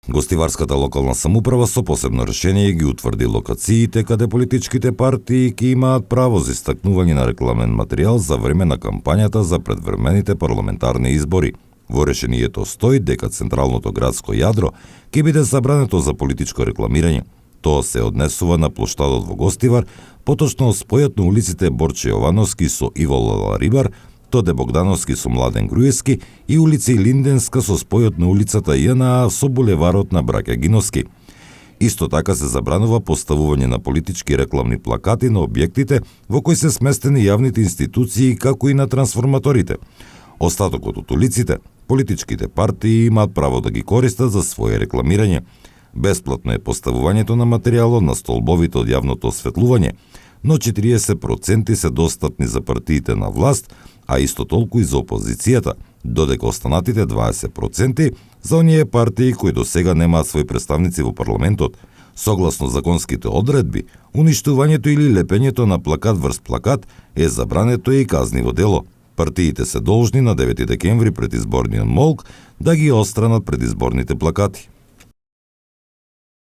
Гостиварската локална самоуправа со посебно решение ги утврди локациите каде политичките партии ќе имаат право за истакнување на рекламен материјал за време на кампањата за предвремените парламентарни избори. Во решението стои дека централното градско јадро ќе биде забрането за политичко рекламирање. Тоа се однесува на плоштадот во Гостивар, поточно спојот на улиците Борче Јовановски со Иво Лаларибар, Тоде Богдановски со Младен Груевски и улица Линденска со спојот на улицата ЈНА со булеварот на браќа Гиновски. Исто така се забранува поставување на политички рекламни плакати на објектите во кои се сместени јавните институции, како и на трансформаторите. Остатокот од улиците, политичките партии имаат право да ги користат за свое рекламирање. Бесплатно е поставувањето на материјалот на столбовите од јавното осветлување, но 40% се достапни за партиите на власт, а исто толку и за опозицијата, додека останатите 20% за оние партии кои до сега немаат своји представници во парламентот. Согласно законските одредби, уништувањето или лепењето на плакат врз плакат е забрането и казниво дело. Партиите се должни на 9 декември пред изборниот молк да ги отстранат предизборните плакати.